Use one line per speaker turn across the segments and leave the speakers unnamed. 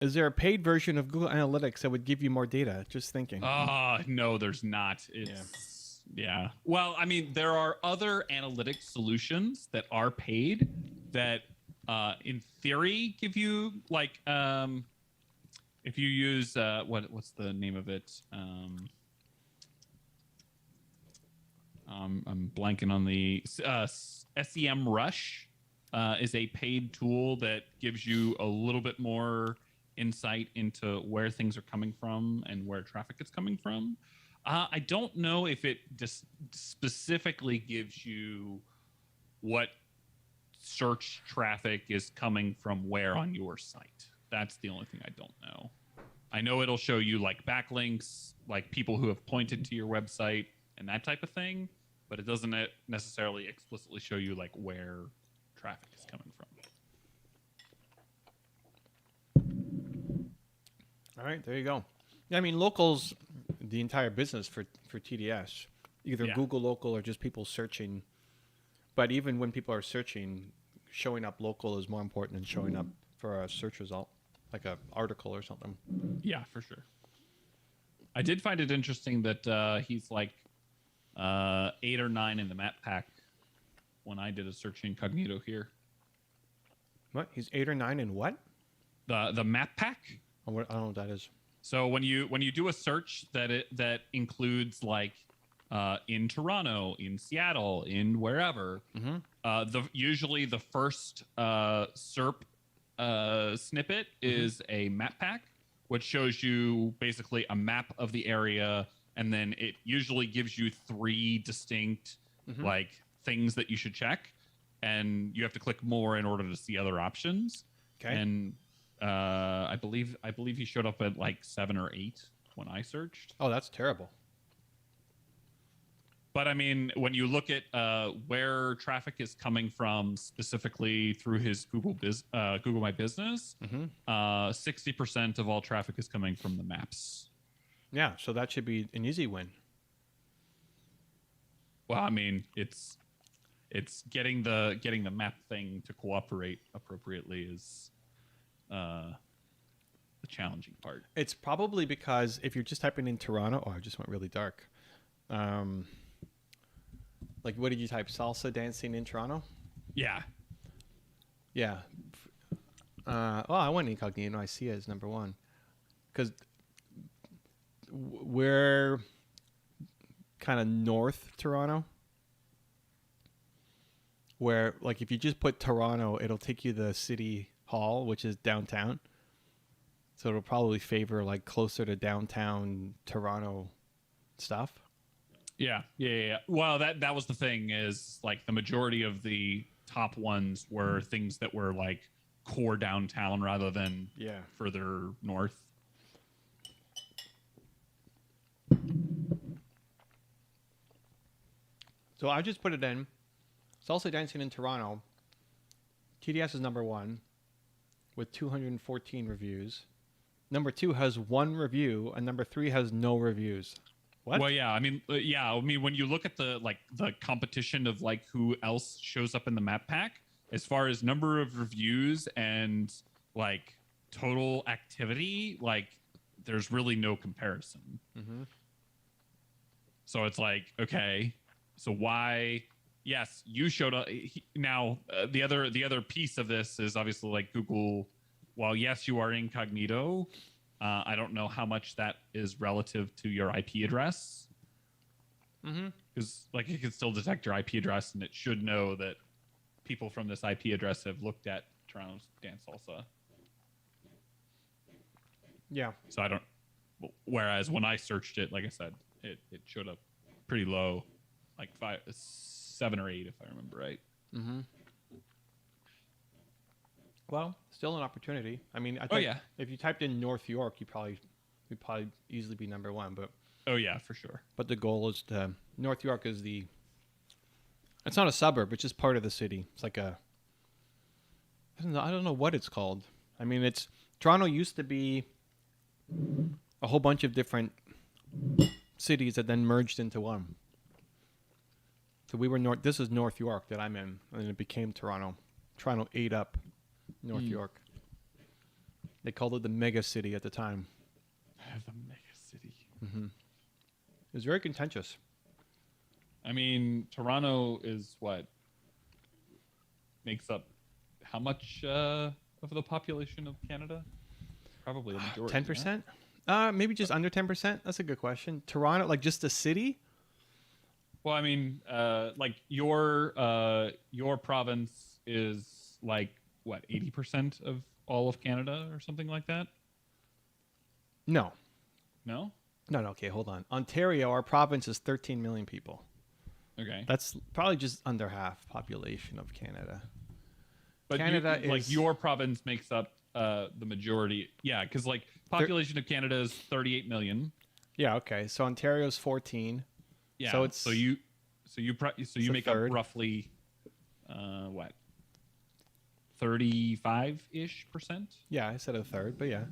Is there a paid version of Google Analytics that would give you more data? Just thinking.
No, there's not. It's yeah. Well, I mean, there are other analytics solutions that are paid that, in theory, give you like, if you use what's the name of it? I'm blanking on the SEM Rush is a paid tool that gives you a little bit more insight into where things are coming from and where traffic is coming from. I don't know if it just specifically gives you what search traffic is coming from where on your site. That's the only thing I don't know. I know it'll show you like backlinks, like people who have pointed to your website and that type of thing, but it doesn't necessarily explicitly show you like where traffic is coming from.
All right, there you go. Yeah, I mean, local's the entire business for TDS, either Google local or just people searching. But even when people are searching, showing up local is more important than showing up for a search result, like an article or something.
Yeah, for sure. I did find it interesting that he's like 8 or 9 in the map pack when I did a search incognito here.
What? He's 8 or 9 in what?
The map pack.
I don't know what that is.
So when you do a search that includes like in Toronto, in Seattle, in wherever, usually the first serp snippet is a map pack, which shows you basically a map of the area, and then it usually gives you 3 distinct like things that you should check, and you have to click more in order to see other options.
Okay.
And I believe he showed up at like 7 or 8 when I searched.
Oh, that's terrible.
But I mean, when you look at where traffic is coming from, specifically through his Google My Business, 60% of all traffic is coming from the maps.
Yeah, so that should be an easy win.
Well, I mean, it's getting the map thing to cooperate appropriately is the challenging part.
It's probably because if you're just typing in Toronto, I just went really dark. Like, what did you type? Salsa dancing in Toronto?
Yeah.
Yeah. I went incognito. I see it as number 1. Because we're kind of north Toronto. Where, like, if you just put Toronto, it'll take you to the city hall, which is downtown. So it'll probably favor, like, closer to downtown Toronto stuff.
Yeah. Well, that was the thing, is like the majority of the top ones were things that were like core downtown rather than further north.
So I just put it in. Salsa dancing in Toronto. TDS is number 1 with 214 reviews. Number 2 has 1 review, and number 3 has no reviews. What?
Well, yeah. I mean, when you look at the competition of like who else shows up in the map pack, as far as number of reviews and like total activity, like there's really no comparison. So it's like, okay, so why? Yes, you showed up. Now, the other piece of this is obviously like Google. While yes, you are incognito. I don't know how much that is relative to your IP address. Because like it can still detect your IP address, and it should know that people from this IP address have looked at Toronto's Dance Salsa.
Yeah.
So I don't. Whereas when I searched it, like I said, it showed up pretty low, like 7 or 8, if I remember right.
Well, still an opportunity. I mean, I think if you typed in North York, you'd probably easily be number 1. But
For sure.
But the goal is to North York is it's not a suburb. It's just part of the city. It's like I don't know what it's called. I mean, Toronto used to be a whole bunch of different cities that then merged into one. So we were this is North York that I'm in, and it became Toronto. Toronto ate up North York. They called it the mega city at the time.
The mega city.
It was very contentious.
I mean, Toronto is what makes up how much of the population of Canada? Probably the majority.
10%? Maybe just under 10%. That's a good question. Toronto, like just the city?
Well, I mean, like your province is like what, 80% of all of Canada or something like that?
No.
No?
No, okay, hold on. Ontario, our province is 13 million people.
Okay.
That's probably just under half population of Canada.
But
Canada
like
is
your province makes up the majority. Yeah, because like population of Canada is 38 million.
Yeah, okay. So Ontario's 14.
Yeah.
So it's
so you make up
third.
roughly what, 35-ish%?
Yeah, I said a third, but yeah.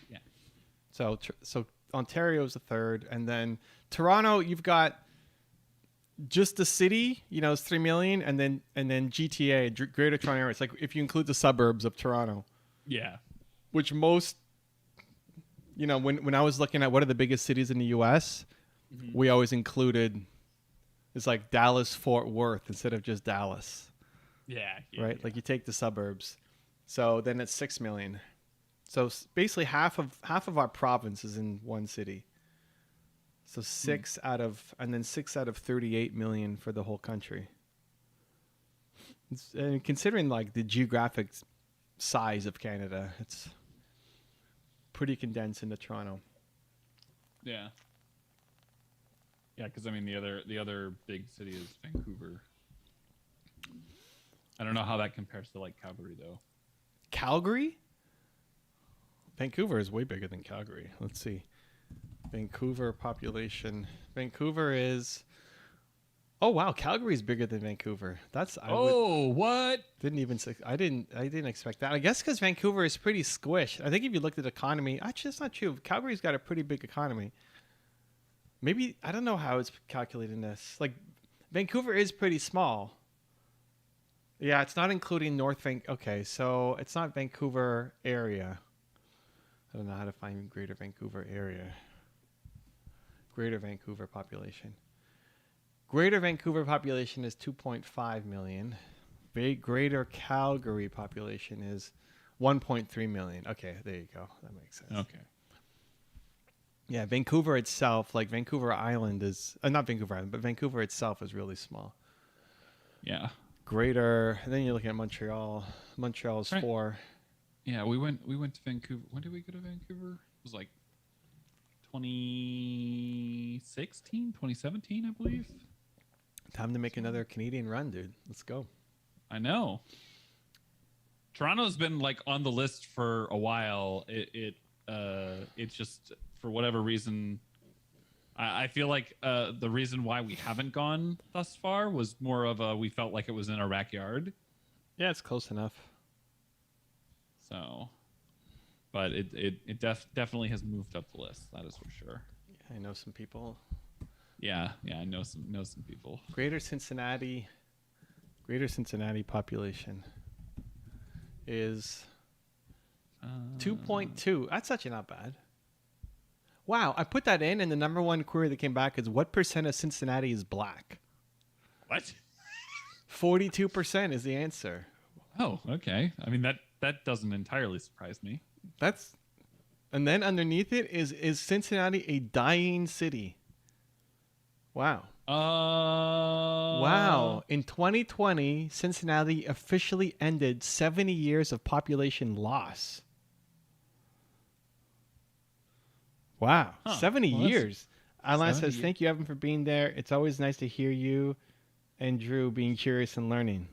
Yeah.
So Ontario's a third, and then Toronto, you've got just the city, is 3 million, and then GTA, Greater Toronto Area. It's like if you include the suburbs of Toronto.
Yeah.
Which most, when I was looking at what are the biggest cities in the U.S., we always included, it's like Dallas, Fort Worth instead of just Dallas.
Yeah.
Right?
Yeah.
Like you take the suburbs. So then it's 6 million. So basically half of our province is in one city. So 6 out of 38 million for the whole country. And considering like the geographic size of Canada, it's pretty condensed into Toronto.
Yeah. Yeah, because I mean the other big city is Vancouver. I don't know how that compares to like Calgary though.
Calgary? Vancouver is way bigger than Calgary. Let's see. Vancouver population. Vancouver is. Oh wow, Calgary is bigger than Vancouver. What? Didn't even. I didn't expect that. I guess because Vancouver is pretty squished. I think if you looked at the economy, actually, that's not true. Calgary's got a pretty big economy. Maybe I don't know how it's calculating this. Like, Vancouver is pretty small. Yeah, it's not including North Vancouver. Okay, so it's not Vancouver area. I don't know how to find Greater Vancouver area. Greater Vancouver population. Greater Vancouver population is 2.5 million. Greater Calgary population is 1.3 million. Okay, there you go. That makes sense.
Okay.
Yeah, Vancouver itself, like Vancouver Island is not Vancouver Island, but Vancouver itself is really small.
Yeah.
Greater, and then you're looking at Montreal. Montreal's 4.
Yeah, we went to Vancouver. When did we go to Vancouver? It was like 2016, 2017, I believe.
Time to make another Canadian run, dude. Let's go.
I know. Toronto's been like on the list for a while. It's just for whatever reason. I feel like the reason why we haven't gone thus far was more of we felt like it was in our backyard.
Yeah, it's close enough.
So, but it definitely has moved up the list. That is for sure.
I know some people.
Yeah, I know some people.
Greater Cincinnati population is 2.2. That's actually not bad. Wow, I put that in, and the number one query that came back is what percent of Cincinnati is black?
What?
42% is the answer.
Oh, okay. I mean that doesn't entirely surprise me.
And then underneath it is Cincinnati a dying city? Wow. Wow. In 2020, Cincinnati officially ended 70 years of population loss. Wow.
Huh.
70 years. Alan says,
years.
thank you, Evan, for being there. It's always nice to hear you and Drew being curious and learning.